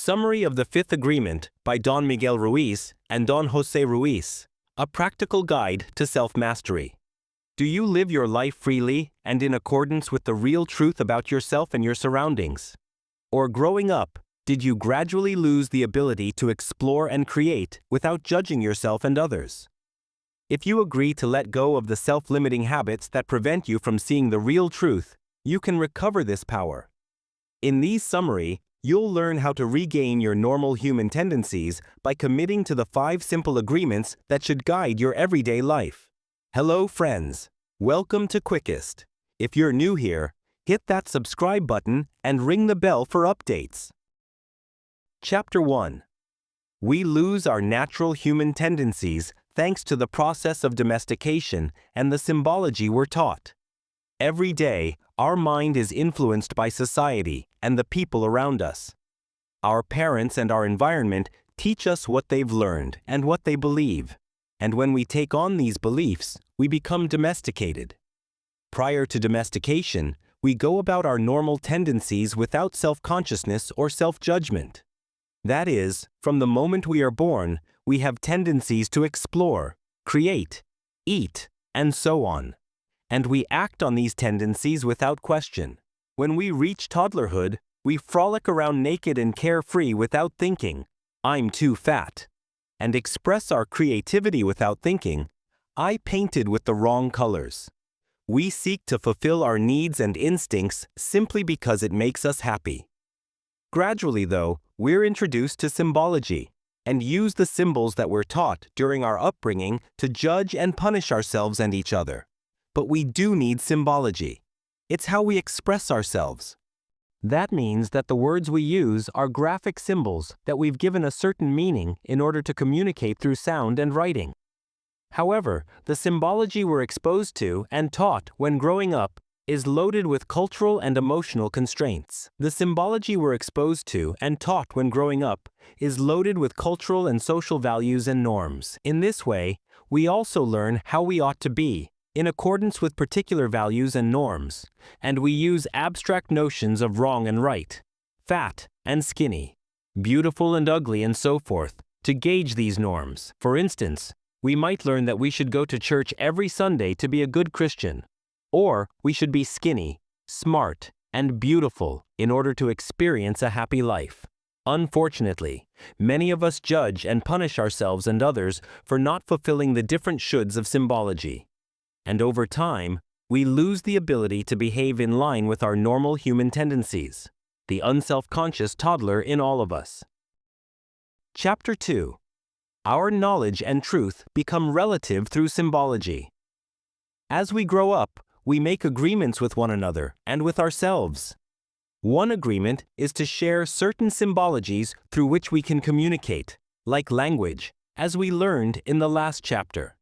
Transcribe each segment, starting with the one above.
Summary of the Fifth Agreement by Don Miguel Ruiz and Don Jose Ruiz, a practical guide to self-mastery. Do you live your life freely and in accordance with the real truth about yourself and your surroundings? Or growing up, did you gradually lose the ability to explore and create without judging yourself and others? If you agree to let go of the self-limiting habits that prevent you from seeing the real truth, you can recover this power. In this summary, you'll learn how to regain your normal human tendencies by committing to the 5 simple agreements that should guide your everyday life. Hello friends, welcome to Quickist. If you're new here, hit that subscribe button and ring the bell for updates. Chapter 1. We lose our natural human tendencies thanks to the process of domestication and the symbology we're taught. Every day, our mind is influenced by society and the people around us. Our parents and our environment teach us what they've learned and what they believe, and when we take on these beliefs, we become domesticated. Prior to domestication, we go about our normal tendencies without self-consciousness or self-judgment. That is, from the moment we are born, we have tendencies to explore, create, eat, and so on. And we act on these tendencies without question. When we reach toddlerhood, we frolic around naked and carefree without thinking, "I'm too fat," and express our creativity without thinking, "I painted with the wrong colors." We seek to fulfill our needs and instincts simply because it makes us happy. Gradually, though, we're introduced to symbology and use the symbols that we're taught during our upbringing to judge and punish ourselves and each other. But we do need symbology. It's how we express ourselves. That means that the words we use are graphic symbols that we've given a certain meaning in order to communicate through sound and writing. However, the symbology we're exposed to and taught when growing up is loaded with cultural and emotional constraints. The symbology we're exposed to and taught when growing up is loaded with cultural and social values and norms. In this way, we also learn how we ought to be, in accordance with particular values and norms, and we use abstract notions of wrong and right, fat and skinny, beautiful and ugly, and so forth, to gauge these norms. For instance, we might learn that we should go to church every Sunday to be a good Christian, or we should be skinny, smart, and beautiful in order to experience a happy life. Unfortunately, many of us judge and punish ourselves and others for not fulfilling the different shoulds of symbology. And over time, we lose the ability to behave in line with our normal human tendencies, the unself-conscious toddler in all of us. Chapter 2. Our knowledge and truth become relative through symbology. As we grow up, we make agreements with one another and with ourselves. One agreement is to share certain symbologies through which we can communicate, like language, as we learned in the last chapter.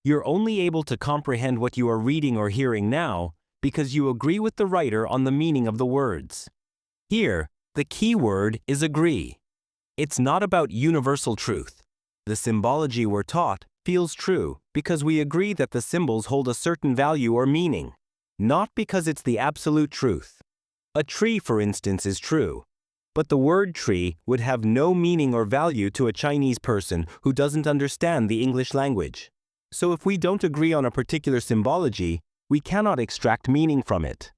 You're only able to comprehend what you are reading or hearing now because you agree with the writer on the meaning of the words. Here, the key word is agree. It's not about universal truth. The symbology we're taught feels true because we agree that the symbols hold a certain value or meaning, not because it's the absolute truth. A tree, for instance, is true, but the word tree would have no meaning or value to a Chinese person who doesn't understand the English language. So if we don't agree on a particular symbology, we cannot extract meaning from it.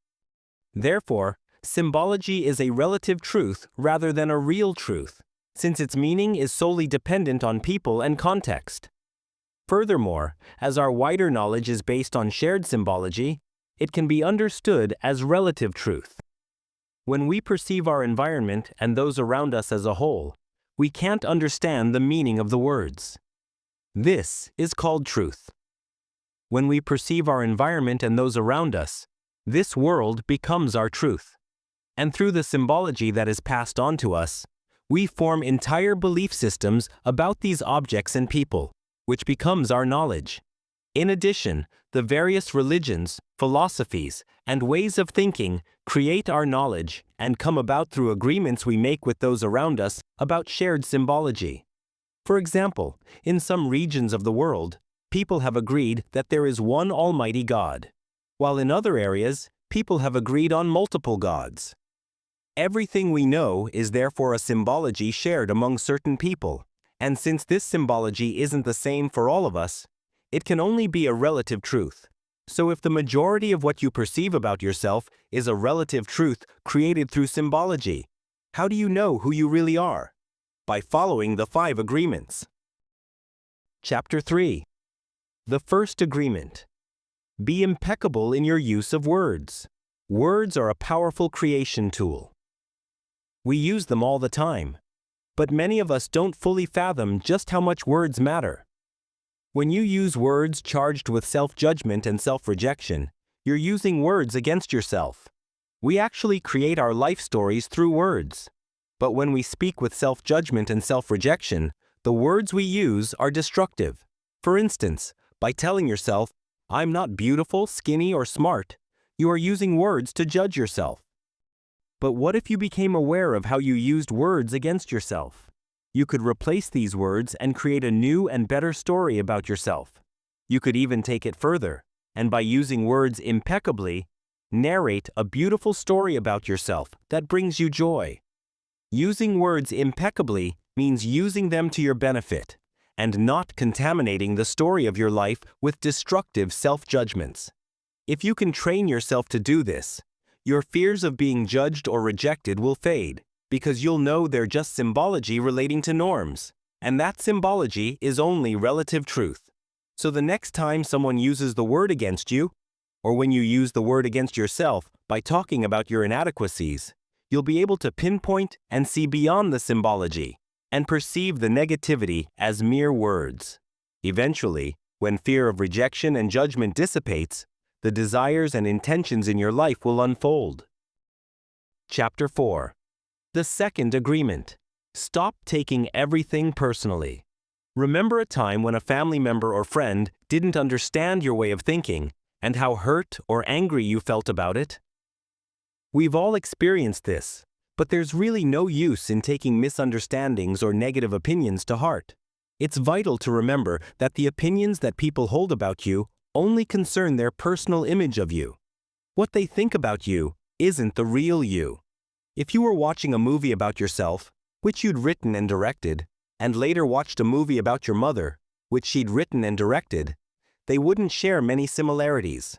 Therefore, symbology is a relative truth rather than a real truth, since its meaning is solely dependent on people and context. Furthermore, as our wider knowledge is based on shared symbology, it can be understood as relative truth. When we perceive our environment and those around us as a whole, we can't understand the meaning of the words. This is called truth. When we perceive our environment and those around us, this world becomes our truth. And through the symbology that is passed on to us, we form entire belief systems about these objects and people, which becomes our knowledge. In addition, the various religions, philosophies, and ways of thinking create our knowledge and come about through agreements we make with those around us about shared symbology. For example, in some regions of the world, people have agreed that there is one Almighty God, while in other areas, people have agreed on multiple gods. Everything we know is therefore a symbology shared among certain people, and since this symbology isn't the same for all of us, it can only be a relative truth. So if the majority of what you perceive about yourself is a relative truth created through symbology, how do you know who you really are? By following the 5 agreements. Chapter 3. The first agreement. Be impeccable in your use of words. Words are a powerful creation tool. We use them all the time, but many of us don't fully fathom just how much words matter. When you use words charged with self-judgment and self-rejection, you're using words against yourself. We actually create our life stories through words. But when we speak with self-judgment and self-rejection, the words we use are destructive. For instance, by telling yourself, "I'm not beautiful, skinny, or smart," you are using words to judge yourself. But what if you became aware of how you used words against yourself? You could replace these words and create a new and better story about yourself. You could even take it further, and by using words impeccably, narrate a beautiful story about yourself that brings you joy. Using words impeccably means using them to your benefit, and not contaminating the story of your life with destructive self-judgments. If you can train yourself to do this, your fears of being judged or rejected will fade, because you'll know they're just symbology relating to norms, and that symbology is only relative truth. So the next time someone uses the word against you, or when you use the word against yourself by talking about your inadequacies, you'll be able to pinpoint and see beyond the symbology, and perceive the negativity as mere words. Eventually, when fear of rejection and judgment dissipates, the desires and intentions in your life will unfold. Chapter 4. The second agreement. Stop taking everything personally. Remember a time when a family member or friend didn't understand your way of thinking and how hurt or angry you felt about it? We've all experienced this, but there's really no use in taking misunderstandings or negative opinions to heart. It's vital to remember that the opinions that people hold about you only concern their personal image of you. What they think about you isn't the real you. If you were watching a movie about yourself, which you'd written and directed, and later watched a movie about your mother, which she'd written and directed, they wouldn't share many similarities.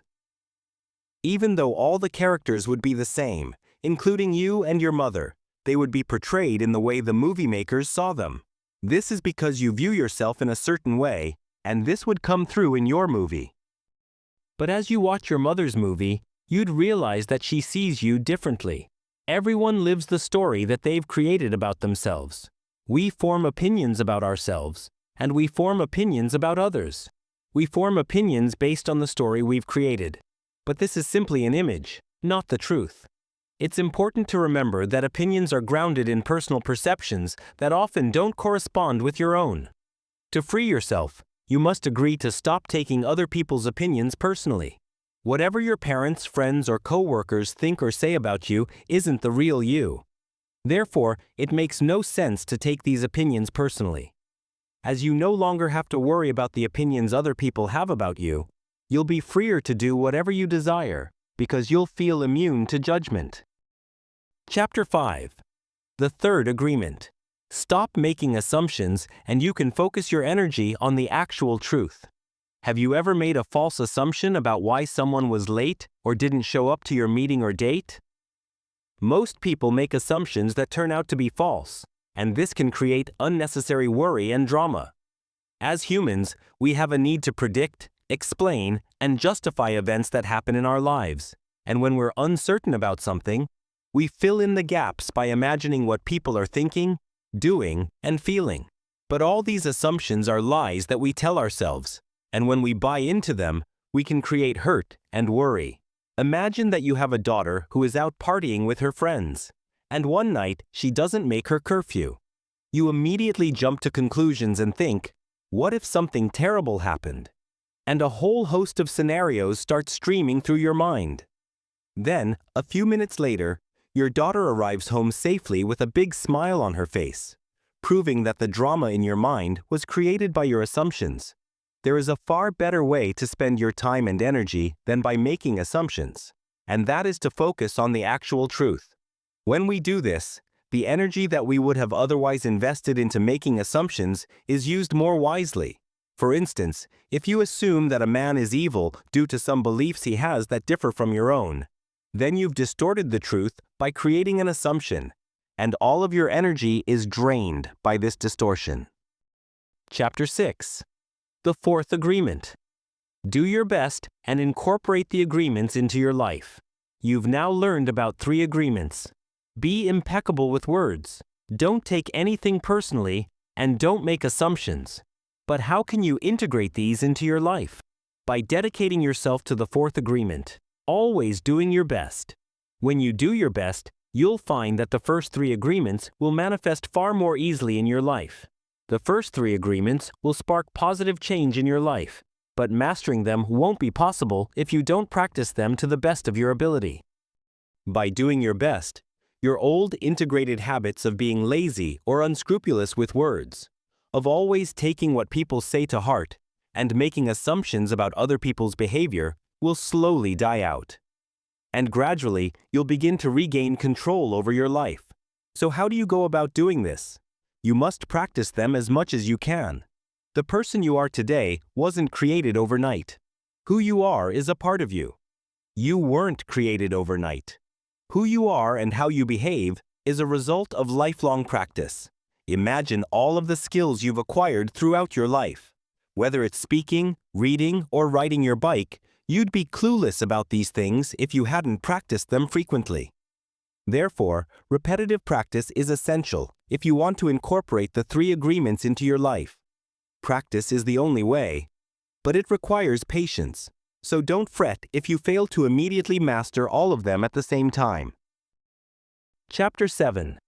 Even though all the characters would be the same, including you and your mother, they would be portrayed in the way the movie makers saw them. This is because you view yourself in a certain way, and this would come through in your movie. But as you watch your mother's movie, you'd realize that she sees you differently. Everyone lives the story that they've created about themselves. We form opinions about ourselves, and we form opinions about others. We form opinions based on the story we've created. But this is simply an image, not the truth. It's important to remember that opinions are grounded in personal perceptions that often don't correspond with your own. To free yourself, you must agree to stop taking other people's opinions personally. Whatever your parents, friends, or co-workers think or say about you isn't the real you. Therefore, it makes no sense to take these opinions personally. As you no longer have to worry about the opinions other people have about you, you'll be freer to do whatever you desire, because you'll feel immune to judgment. Chapter 5. The third agreement. Stop making assumptions and you can focus your energy on the actual truth. Have you ever made a false assumption about why someone was late or didn't show up to your meeting or date? Most people make assumptions that turn out to be false, and this can create unnecessary worry and drama. As humans, we have a need to predict, explain, and justify events that happen in our lives, and when we're uncertain about something, we fill in the gaps by imagining what people are thinking, doing, and feeling. But all these assumptions are lies that we tell ourselves, and when we buy into them, we can create hurt and worry. Imagine that you have a daughter who is out partying with her friends, and one night she doesn't make her curfew. You immediately jump to conclusions and think, what if something terrible happened? And a whole host of scenarios start streaming through your mind. Then, a few minutes later, your daughter arrives home safely with a big smile on her face, proving that the drama in your mind was created by your assumptions. There is a far better way to spend your time and energy than by making assumptions, and that is to focus on the actual truth. When we do this, the energy that we would have otherwise invested into making assumptions is used more wisely. For instance, if you assume that a man is evil due to some beliefs he has that differ from your own, then you've distorted the truth by creating an assumption, and all of your energy is drained by this distortion. Chapter 6. The Fourth Agreement. Do your best and incorporate the agreements into your life. You've now learned about 3 agreements. Be impeccable with words. Don't take anything personally, and don't make assumptions. But how can you integrate these into your life? By dedicating yourself to the 4th agreement, always doing your best. When you do your best, you'll find that the first 3 agreements will manifest far more easily in your life. The first 3 agreements will spark positive change in your life, but mastering them won't be possible if you don't practice them to the best of your ability. By doing your best, your old integrated habits of being lazy or unscrupulous with words, of always taking what people say to heart, and making assumptions about other people's behavior will slowly die out. And gradually, you'll begin to regain control over your life. So how do you go about doing this? You must practice them as much as you can. The person you are today wasn't created overnight. Who you are is a part of you. You weren't created overnight. Who you are and how you behave is a result of lifelong practice. Imagine all of the skills you've acquired throughout your life. Whether it's speaking, reading, or riding your bike, you'd be clueless about these things if you hadn't practiced them frequently. Therefore, repetitive practice is essential if you want to incorporate the 3 agreements into your life. Practice is the only way, but it requires patience, so don't fret if you fail to immediately master all of them at the same time. Chapter 7.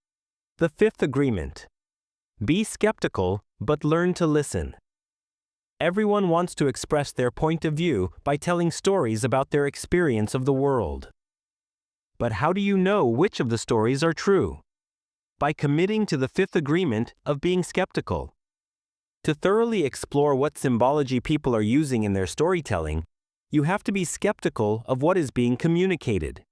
The 5th Agreement. Be skeptical, but learn to listen. Everyone wants to express their point of view by telling stories about their experience of the world. But how do you know which of the stories are true? By committing to the 5th agreement of being skeptical. To thoroughly explore what symbology people are using in their storytelling, you have to be skeptical of what is being communicated.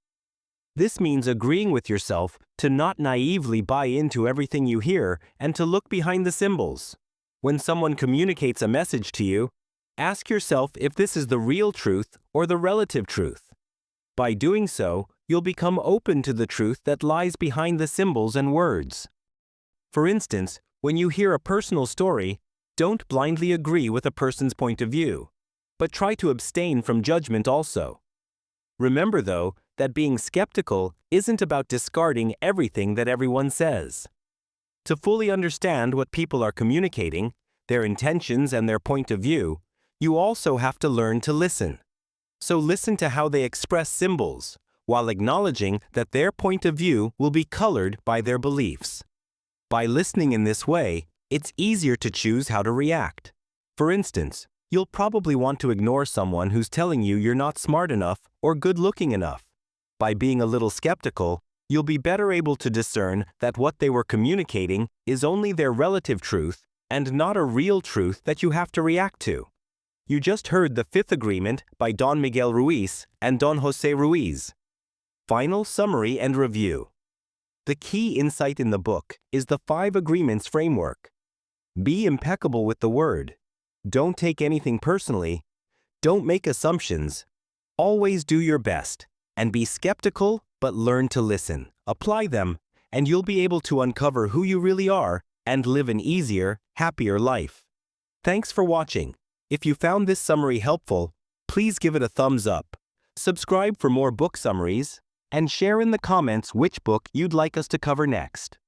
This means agreeing with yourself to not naively buy into everything you hear and to look behind the symbols. When someone communicates a message to you, ask yourself if this is the real truth or the relative truth. By doing so, you'll become open to the truth that lies behind the symbols and words. For instance, when you hear a personal story, don't blindly agree with a person's point of view, but try to abstain from judgment also. Remember, though, that being skeptical isn't about discarding everything that everyone says. To fully understand what people are communicating, their intentions and their point of view, you also have to learn to listen. So listen to how they express symbols, while acknowledging that their point of view will be colored by their beliefs. By listening in this way, it's easier to choose how to react. For instance, you'll probably want to ignore someone who's telling you you're not smart enough or good-looking enough. By being a little skeptical, you'll be better able to discern that what they were communicating is only their relative truth and not a real truth that you have to react to. You just heard the 5th agreement by Don Miguel Ruiz and Don Jose Ruiz. Final summary and review. The key insight in the book is the 5 agreements framework. Be impeccable with the word. Don't take anything personally. Don't make assumptions. Always do your best. And be skeptical, but learn to listen. Apply them, and you'll be able to uncover who you really are and live an easier, happier life. Thanks for watching. If you found this summary helpful, please give it a thumbs up. Subscribe for more book summaries, and share in the comments which book you'd like us to cover next.